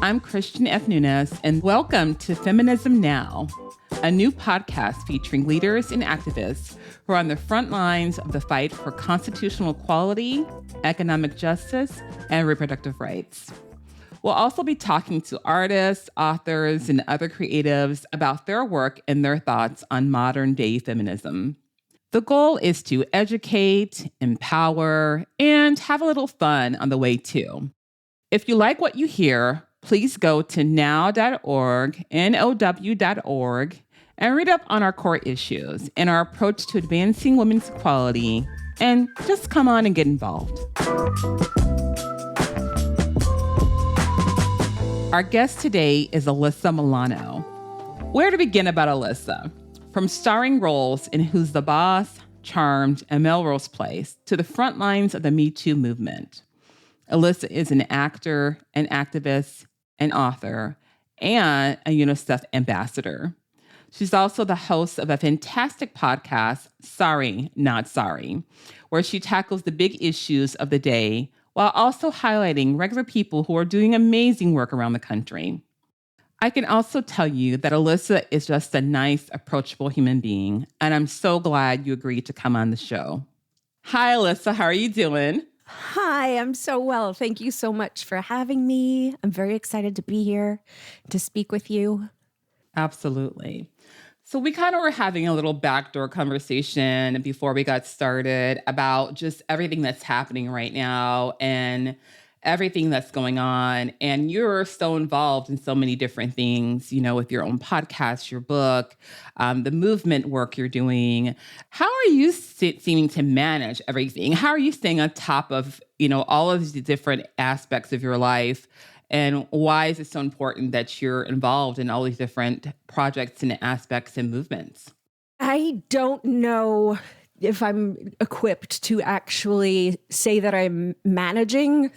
I'm Christian F. Nunes, and welcome to Feminism NOW, a new podcast featuring leaders and activists who are on the front lines of the fight for constitutional equality, economic justice, and reproductive rights. We'll also be talking to artists, authors, and other creatives about their work and their thoughts on modern-day feminism. The goal is to educate, empower, and have a little fun on the way too. If you like what you hear, please go to now.org, now.org, and read up on our core issues and our approach to advancing women's equality, and just come on and get involved. Our guest today is Alyssa Milano. Where to begin about Alyssa? From starring roles in Who's the Boss, Charmed, and Melrose Place to the front lines of the Me Too movement. Alyssa is an actor, an activist, an author, and a UNICEF ambassador. She's also the host of a fantastic podcast, Sorry, Not Sorry, where she tackles the big issues of the day while also highlighting regular people who are doing amazing work around the country. I can also tell you that Alyssa is just a nice, approachable human being, and I'm so glad you agreed to come on the show. Hi, Alyssa. How are you doing? Hi, I'm so well. Thank you so much for having me. I'm very excited to be here to speak with you. Absolutely. So we kind of were having a little backdoor conversation before we got started about just everything that's happening right now and everything that's going on. And you're so involved in so many different things, you know, with your own podcast, your book, the movement work you're doing. How are you seeming to manage everything? How are you staying on top of, you know, all of the different aspects of your life? And why is it so important that you're involved in all these different projects and aspects and movements? I don't know if I'm equipped to actually say that I'm managing.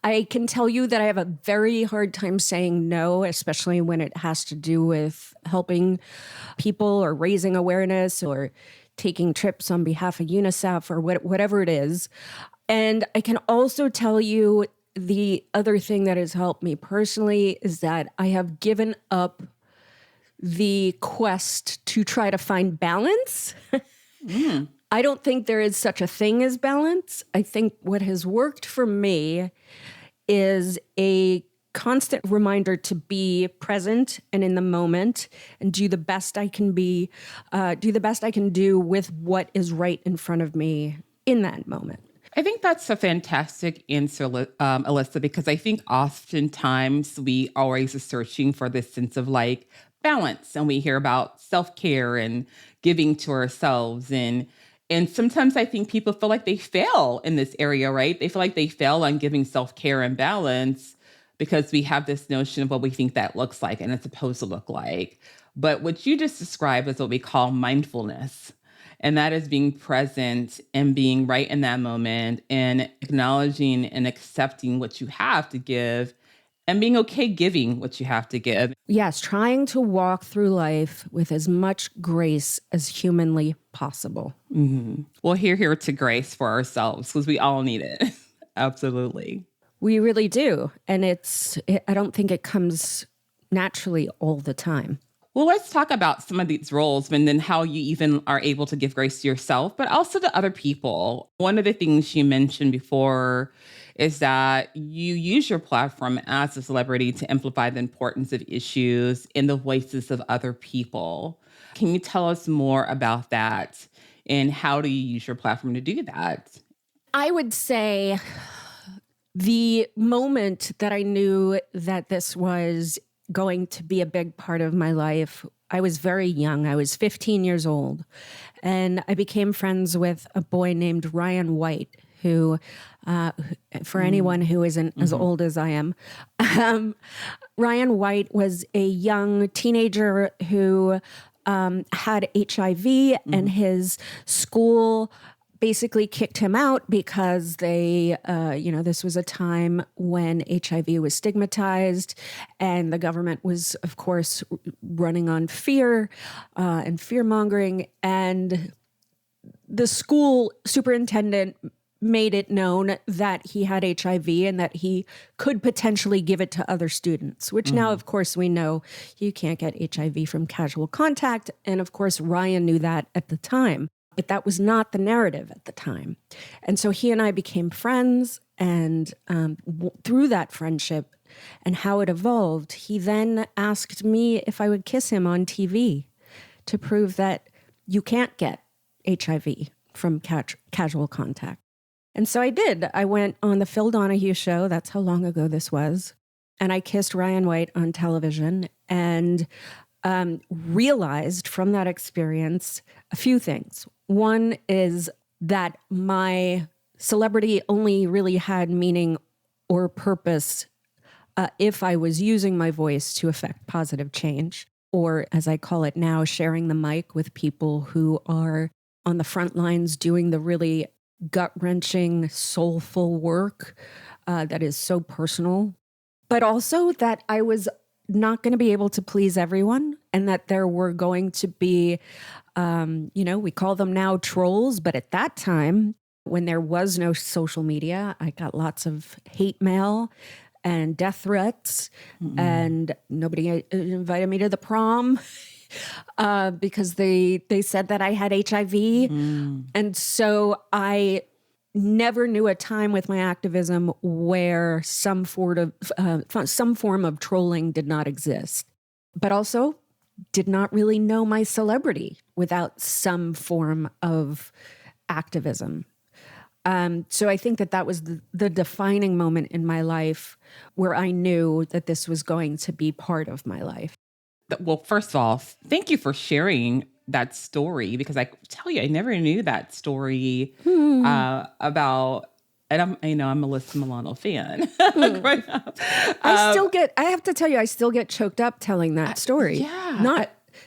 I can tell you that I have a very hard time saying no, especially when it has to do with helping people or raising awareness or taking trips on behalf of UNICEF or whatever it is. And I can also tell you the other thing that has helped me personally is that I have given up the quest to try to find balance. I don't think there is such a thing as balance. I think what has worked for me is a constant reminder to be present and in the moment and do the best I can do with what is right in front of me in that moment. I think that's a fantastic answer, Alyssa, because I think oftentimes we always are searching for this sense of like balance, and we hear about self-care and giving to ourselves. And sometimes I think people feel like they fail in this area, right? They feel like they fail on giving self-care and balance because we have this notion of what we think that looks like and it's supposed to look like. But what you just described is what we call mindfulness. And that is being present and being right in that moment and acknowledging and accepting what you have to give and being okay giving what you have to give. Yes, trying to walk through life with as much grace as humanly possible. Mm-hmm. We'll adhere to grace for ourselves because we all need it. Absolutely. We really do. And I don't think it comes naturally all the time. Well, let's talk about some of these roles and then how you even are able to give grace to yourself, but also to other people. One of the things you mentioned before is that you use your platform as a celebrity to amplify the importance of issues in the voices of other people. Can you tell us more about that? And how do you use your platform to do that? I would say the moment that I knew that this was going to be a big part of my life, I was very young. I was 15 years old. And I became friends with a boy named Ryan White, who, for anyone who isn't as old as I am, Ryan White was a young teenager who had HIV, and his school basically kicked him out because this was a time when HIV was stigmatized, and the government was, of course, running on fear and fear mongering. And the school superintendent made it known that he had HIV and that he could potentially give it to other students, which now, of course, we know you can't get HIV from casual contact. And of course, Ryan knew that at the time, but that was not the narrative at the time. And so he and I became friends. And through that friendship and how it evolved, he then asked me if I would kiss him on TV to prove that you can't get HIV from casual contact. And so I did. I went on the Phil Donahue show. That's how long ago this was. And I kissed Ryan White on television and realized from that experience a few things. One is that my celebrity only really had meaning or purpose if I was using my voice to affect positive change, or as I call it now, sharing the mic with people who are on the front lines doing the really gut-wrenching, soulful work that is so personal, but also that I was not going to be able to please everyone, and that there were going to be, we call them now trolls, but at that time, when there was no social media, I got lots of hate mail and death threats, and nobody invited me to the prom because they said that I had HIV. And so I never knew a time with my activism where some form of trolling did not exist, but also did not really know my celebrity without some form of activism. So I think that was the defining moment in my life where I knew that this was going to be part of my life. Well, first of all, thank you for sharing that story, because I tell you, I never knew that story about, and I'm a Alyssa Milano fan. Growing up. I have to tell you, I still get choked up telling that story.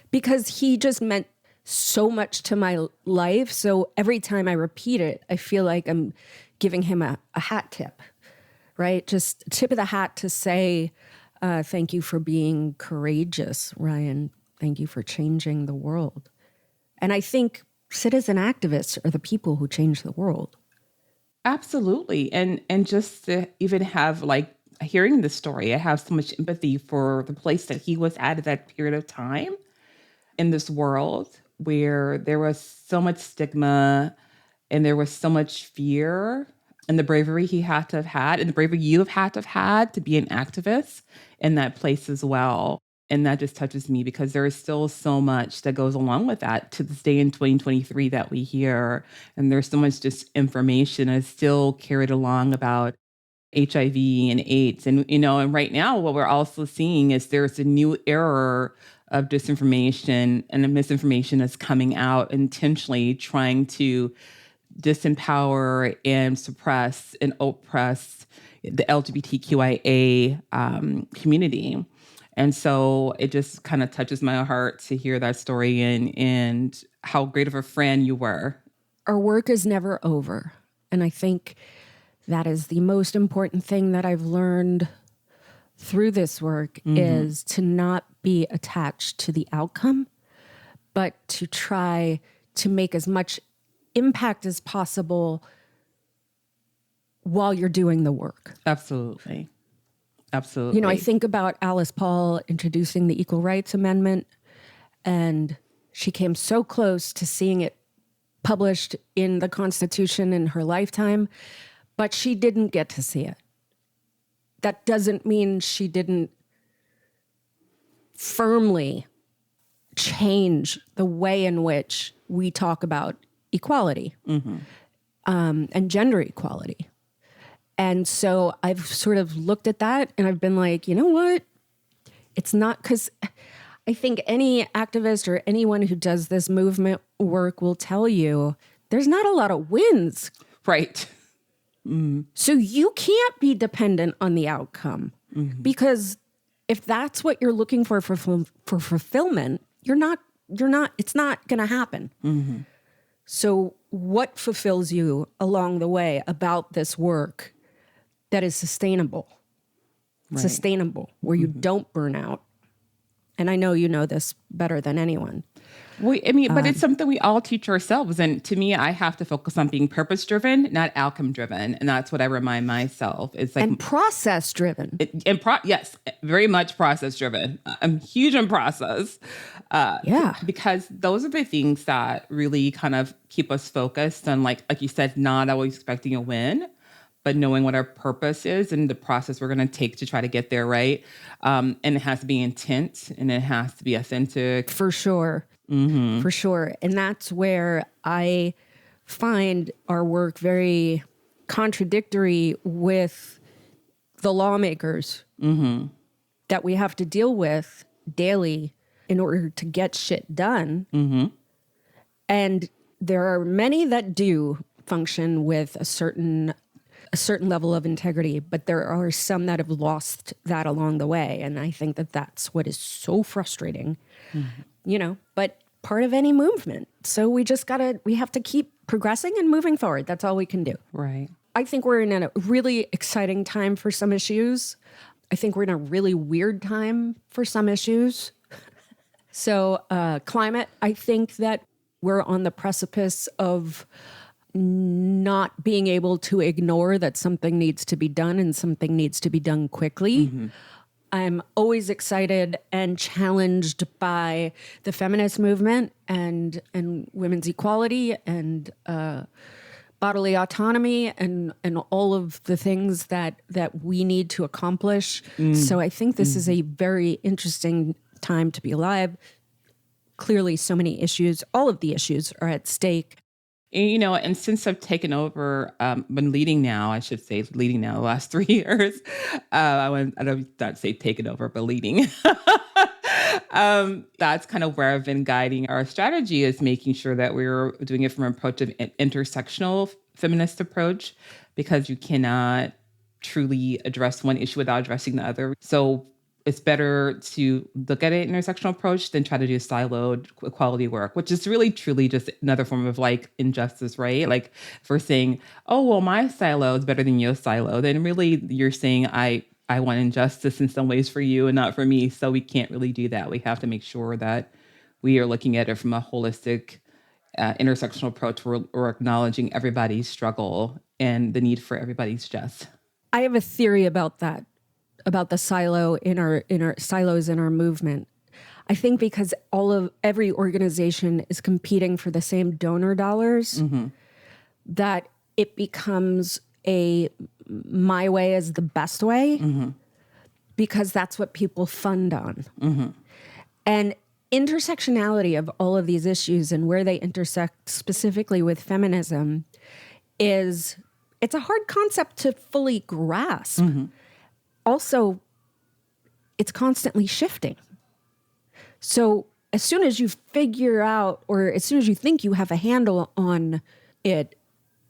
Because he just meant so much to my life. So every time I repeat it, I feel like I'm giving him a hat tip, right? Just a tip of the hat to say, thank you for being courageous, Ryan. Thank you for changing the world. And I think citizen activists are the people who change the world. Absolutely. And just to even have, like, hearing this story, I have so much empathy for the place that he was at that period of time in this world, where there was so much stigma and there was so much fear, and the bravery he had to have had, and the bravery you have had to have had to be an activist in that place as well. And that just touches me, because there is still so much that goes along with that to this day in 2023 that we hear. And there's so much disinformation that is still carried along about HIV and AIDS. And, and right now what we're also seeing is there's a new era of disinformation and misinformation that's coming out, intentionally trying to disempower and suppress and oppress the LGBTQIA community. And so it just kind of touches my heart to hear that story and how great of a friend you were. Our work is never over. And I think that is the most important thing that I've learned through this work, is to not be attached to the outcome, but to try to make as much impact as possible while you're doing the work. Absolutely. Absolutely. I think about Alice Paul introducing the Equal Rights Amendment, and she came so close to seeing it published in the Constitution in her lifetime, but she didn't get to see it. That doesn't mean she didn't firmly change the way in which we talk about equality and gender equality. And so I've sort of looked at that and I've been like, you know what? It's not, because I think any activist or anyone who does this movement work will tell you there's not a lot of wins. Right. So you can't be dependent on the outcome, because if that's what you're looking for fulfillment, it's not going to happen. So what fulfills you along the way about this work that is sustainable, where you don't burn out? And I know you know this better than anyone. But it's something we all teach ourselves. And to me, I have to focus on being purpose-driven, not outcome-driven. And that's what I remind myself. It's like, and process-driven. Yes, very much process-driven. I'm huge on process. Because those are the things that really kind of keep us focused on, like you said, not always expecting a win, but knowing what our purpose is and the process we're going to take to try to get there, right? And it has to be intent and it has to be authentic. For sure. Mm-hmm. For sure. And that's where I find our work very contradictory with the lawmakers that we have to deal with daily in order to get shit done. Mm-hmm. And there are many that do function with a certain level of integrity, but there are some that have lost that along the way. And I think that that's what is so frustrating, but part of any movement. So we have to keep progressing and moving forward. That's all we can do. Right. I think we're in a really exciting time for some issues. I think we're in a really weird time for some issues. So climate, I think that we're on the precipice of not being able to ignore that something needs to be done and something needs to be done quickly. Mm-hmm. I'm always excited and challenged by the feminist movement and women's equality and bodily autonomy and all of the things that we need to accomplish. So I think this is a very interesting time to be alive. Clearly, so many issues, all of the issues are at stake. And since I've taken over, been leading now the last 3 years. I don't not say taken over, but leading. That's kind of where I've been guiding our strategy, is making sure that we're doing it from an approach of an intersectional feminist approach, because you cannot truly address one issue without addressing the other. So it's better to look at an intersectional approach than try to do siloed equality work, which is really truly just another form of like injustice, right? Like if we're saying, oh, well, my silo is better than your silo, then really you're saying I want injustice in some ways for you and not for me. So we can't really do that. We have to make sure that we are looking at it from a holistic intersectional approach where we're acknowledging everybody's struggle and the need for everybody's just. I have a theory about that, about the silo in our silos in our movement. I think because every organization is competing for the same donor dollars, that it becomes my way is the best way, because that's what people fund on. And intersectionality of all of these issues and where they intersect specifically with feminism it's a hard concept to fully grasp. Also, it's constantly shifting. So as soon as you figure out, or as soon as you think you have a handle on it,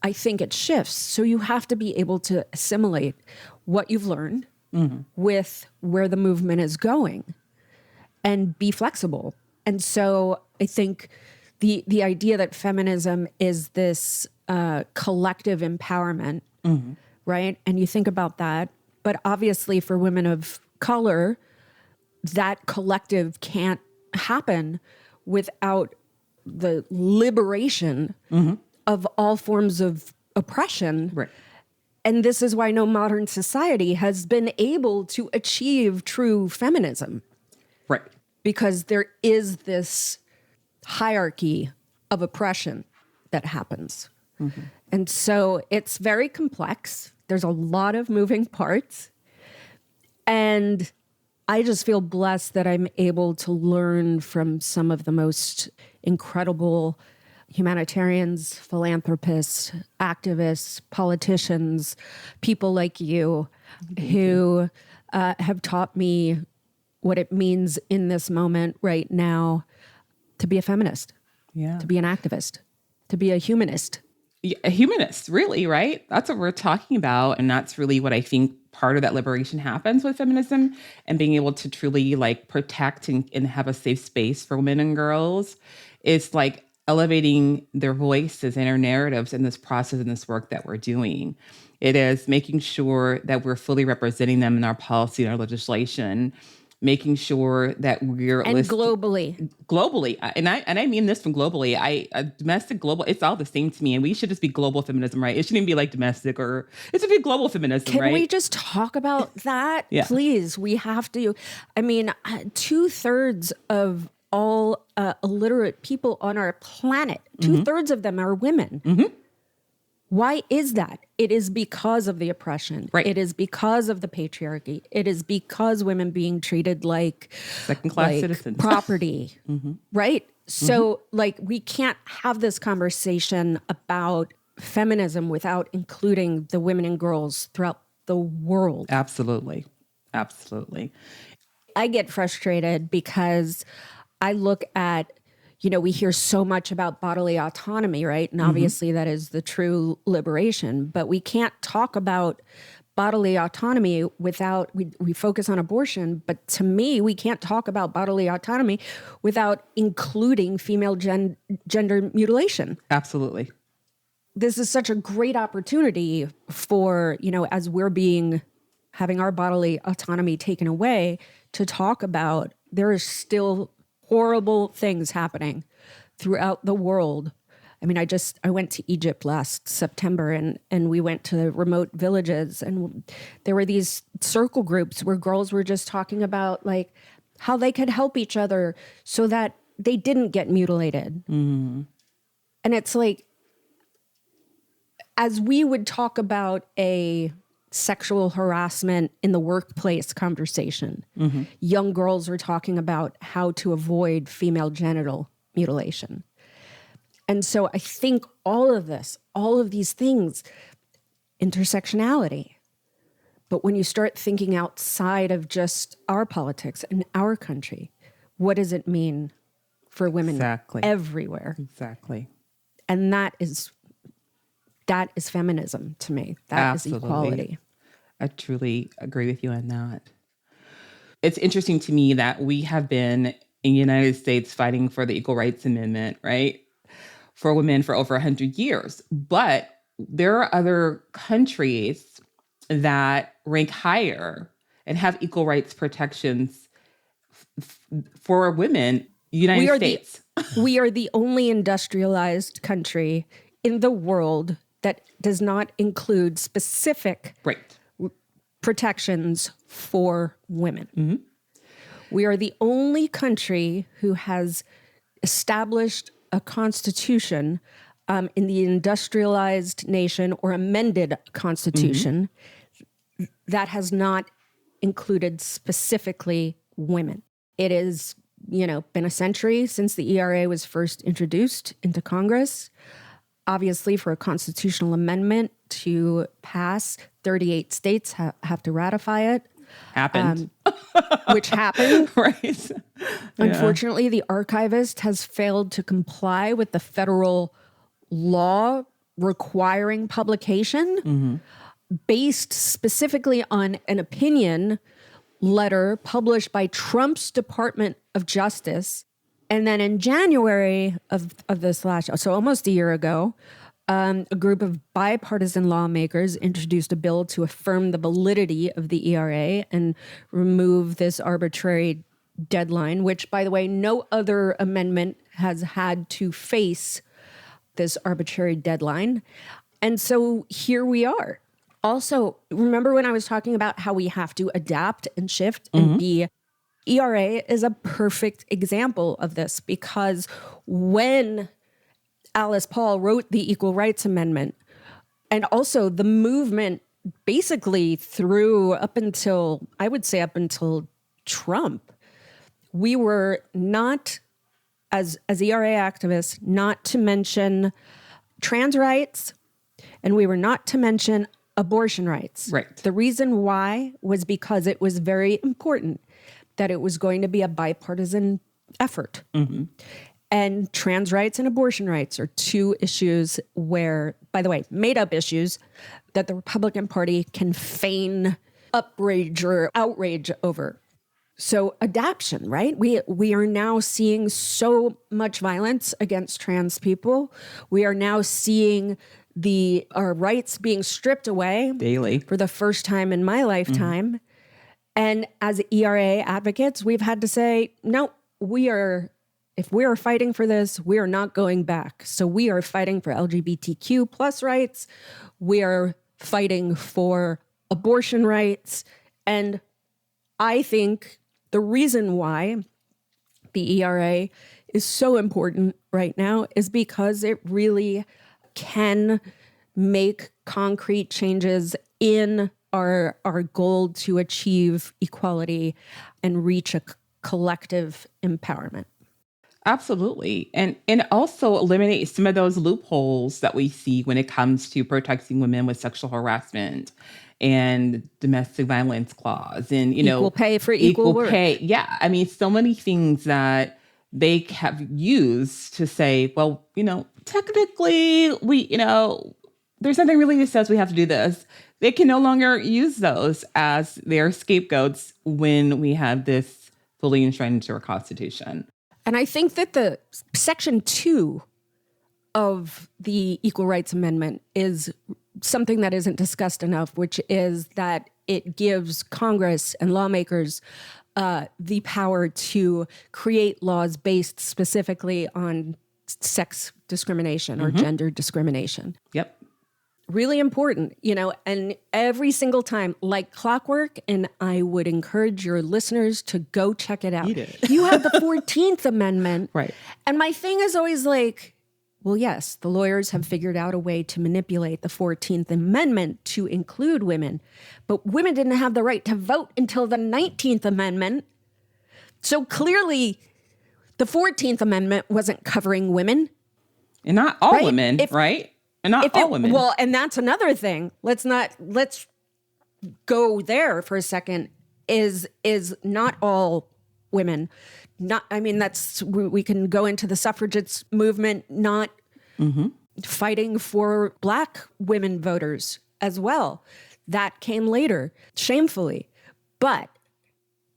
I think it shifts. So you have to be able to assimilate what you've learned with where the movement is going and be flexible. And so I think the idea that feminism is this collective empowerment, right? And you think about that. But obviously for women of color, that collective can't happen without the liberation of all forms of oppression. Right. And this is why no modern society has been able to achieve true feminism. Right. Because there is this hierarchy of oppression that happens. And so it's very complex. There's a lot of moving parts. And I just feel blessed that I'm able to learn from some of the most incredible humanitarians, philanthropists, activists, politicians, people like you who have taught me what it means in this moment right now to be a feminist, to be an activist, to be a humanist. A humanist, really, right? That's what we're talking about. And that's really what I think part of that liberation happens with feminism, and being able to truly like protect and have a safe space for women and girls. It's like elevating their voices and their narratives in this process and this work that we're doing. It is making sure that we're fully representing them in our policy and our legislation. making sure that we're and globally. And I mean this from globally. Domestic, global, it's all the same to me. And we should just be global feminism, right? It shouldn't be like domestic, or it should be global feminism, right? Can we just talk about that? Yeah. Please, we have to. I mean, 2/3 of all illiterate people on our planet, 2/3 of them are women. Why is that? It is because of the oppression. Right. It is because of the patriarchy. It is because women being treated like second-class citizens, property, right? So like, we can't have this conversation about feminism without including the women and girls throughout the world. Absolutely. Absolutely. I get frustrated because I look at, we hear so much about bodily autonomy, right? And obviously that is the true liberation, but we can't talk about bodily autonomy without, we focus on abortion, but to me, we can't talk about bodily autonomy without including female gender mutilation. Absolutely. This is such a great opportunity for, as we're having our bodily autonomy taken away, to talk about there is still horrible things happening throughout the world. I mean, I went to Egypt last September and we went to remote villages, and there were these circle groups where girls were just talking about like how they could help each other so that they didn't get mutilated. And it's like, as we would talk about a sexual harassment in the workplace conversation, young girls were talking about how to avoid female genital mutilation. And so I think all of these things, intersectionality. But when you start thinking outside of just our politics and our country, what does it mean for women everywhere? Exactly. And that is feminism to me. That is equality. I truly agree with you on that. It's interesting to me that we have been in the United States fighting for the Equal Rights Amendment, right, for women for over 100 years. But there are other countries that rank higher and have equal rights protections for women. United States. We are the only industrialized country in the world that does not include specific protections for women. We are the only country who has established a constitution in the industrialized nation, or amended constitution, that has not included specifically women. It has, been a century since the ERA was first introduced into Congress. Obviously, for a constitutional amendment to pass, 38 states have to ratify it. Happened. Which happened. Right. Unfortunately, the archivist has failed to comply with the federal law requiring publication based specifically on an opinion letter published by Trump's Department of Justice. And then in January of this so almost a year ago, a group of bipartisan lawmakers introduced a bill to affirm the validity of the ERA and remove this arbitrary deadline, which, by the way, no other amendment has had to face this arbitrary deadline. And so here we are. Also, remember when I was talking about how we have to adapt and shift and be... ERA is a perfect example of this, because when Alice Paul wrote the Equal Rights Amendment, and also the movement basically up until Trump, we were not, as ERA activists, not to mention trans rights, and we were not to mention abortion rights. Right. The reason why was because it was very important that it was going to be a bipartisan effort. And trans rights and abortion rights are two issues where, by the way, made up issues that the Republican Party can feign outrage over. So adaption, right? We are now seeing so much violence against trans people. We are now seeing our rights being stripped away daily for the first time in my lifetime. And as ERA advocates, we've had to say, no, if we are fighting for this, we are not going back. So we are fighting for LGBTQ plus rights. We are fighting for abortion rights. And I think the reason why the ERA is so important right now is because it really can make concrete changes in our goal to achieve equality and reach a collective empowerment. Absolutely. And also eliminate some of those loopholes that we see when it comes to protecting women with sexual harassment and domestic violence clause and, equal pay for equal work. Pay. Yeah. I mean, so many things that they have used to say, well, technically there's nothing really that says we have to do this. They can no longer use those as their scapegoats when we have this fully enshrined into our Constitution. And I think that the Section 2 of the Equal Rights Amendment is something that isn't discussed enough, which is that it gives Congress and lawmakers the power to create laws based specifically on sex discrimination or gender discrimination. Yep. Really important, and every single time, like clockwork, and I would encourage your listeners to go check it out. You have the 14th Amendment. Right. And my thing is always like, well, yes, the lawyers have figured out a way to manipulate the 14th Amendment to include women, but women didn't have the right to vote until the 19th Amendment. So clearly, the 14th Amendment wasn't covering women. And not all women, right? And not all women. Well, and that's another thing. Let's go there for a second. Is not all women. We can go into the suffragettes movement, not fighting for Black women voters as well. That came later, shamefully. But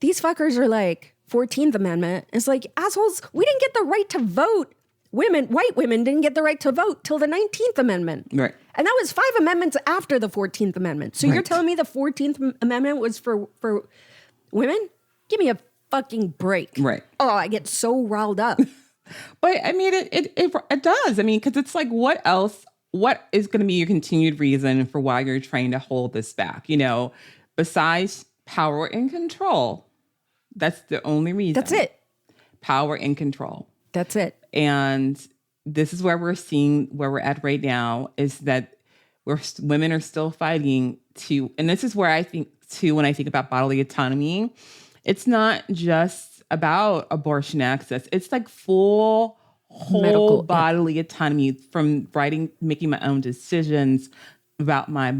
these fuckers are like, 14th Amendment is like, assholes, we didn't get the right to vote. White women didn't get the right to vote till the 19th Amendment. Right. And that was 5 amendments after the 14th Amendment. So you're telling me the 14th Amendment was for women? Give me a fucking break. Right. Oh, I get so riled up. But I mean, it does. I mean, because it's like, what else? What is going to be your continued reason for why you're trying to hold this back? Besides power and control. That's the only reason. That's it. Power and control. That's it. And this is where we're at right now, is that women are still fighting to, and this is where I think too, when I think about bodily autonomy, it's not just about abortion access. It's like whole medical, bodily autonomy, from making my own decisions about my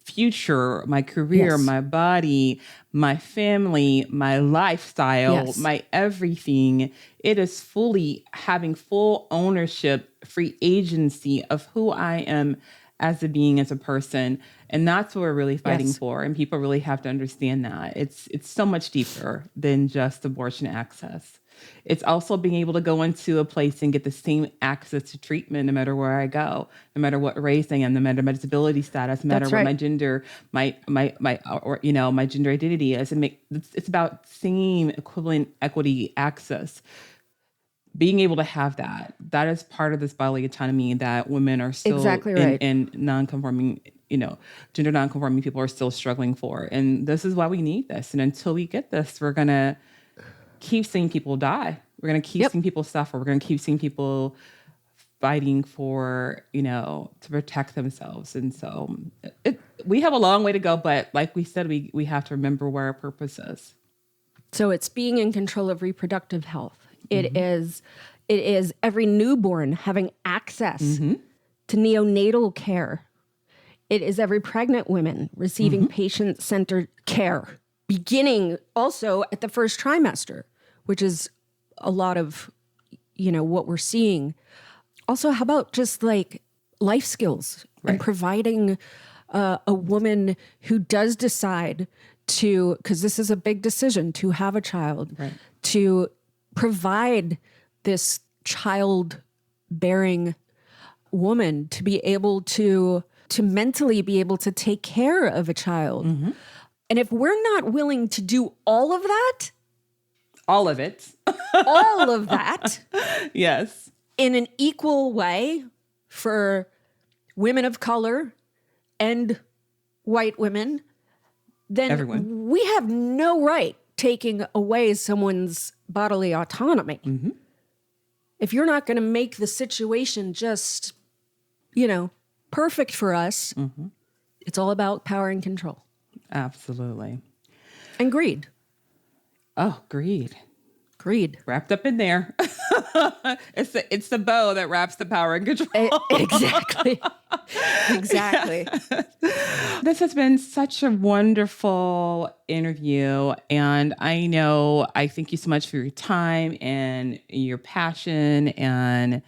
future, my career, my body, my family, my lifestyle, my everything. It is fully having full ownership, free agency of who I am as a being, as a person. And that's what we're really fighting for. And people really have to understand that. It's so much deeper than just abortion access. It's also being able to go into a place and get the same access to treatment no matter where I go, no matter what race I am, no matter my disability status, no matter what my gender, my gender identity is. And it's about same equivalent equity access. Being able to have that is part of this bodily autonomy that women are still in non-conforming, gender non-conforming people are still struggling for. And this is why we need this. And until we get this, we're going to keep seeing people die. We're going to keep seeing people suffer. We're going to keep seeing people fighting for, to protect themselves. And so we have a long way to go, but like we said, we have to remember where our purpose is. So it's being in control of reproductive health. It is every newborn having access to neonatal care. It is every pregnant woman receiving patient-centered care, beginning also at the first trimester, which is a lot of, what we're seeing. Also, how about just like life skills and providing a woman who does decide to, because this is a big decision, to have a child, to provide this child-bearing woman to be able to mentally be able to take care of a child. And if we're not willing to do all of that, all of it, all of that, yes, in an equal way for women of color and white women, then everyone, we have no right taking away someone's bodily autonomy. Mm-hmm. If you're not going to make the situation just, perfect for us, Mm-hmm. it's all about power and control. Absolutely. And greed. Oh, greed. Greed. Wrapped up in there. It's the bow that wraps the power and control. Exactly. Exactly. This has been such a wonderful interview. And I thank you so much for your time and your passion and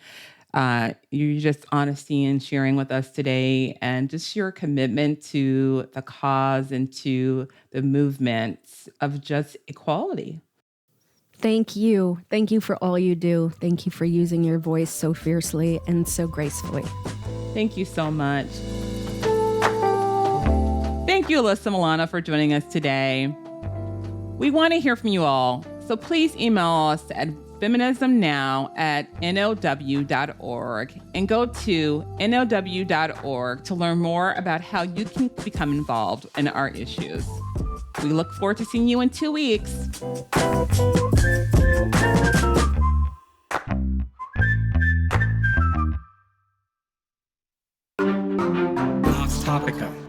your just honesty and sharing with us today, and just your commitment to the cause and to the movement of just equality. Thank you. Thank you for all you do. Thank you for using your voice so fiercely and so gracefully. Thank you so much. Thank you, Alyssa Milano, for joining us today. We want to hear from you all, so please email us at feminismnow@now.org and go to now.org to learn more about how you can become involved in our issues. We look forward to seeing you in 2 weeks. Topica.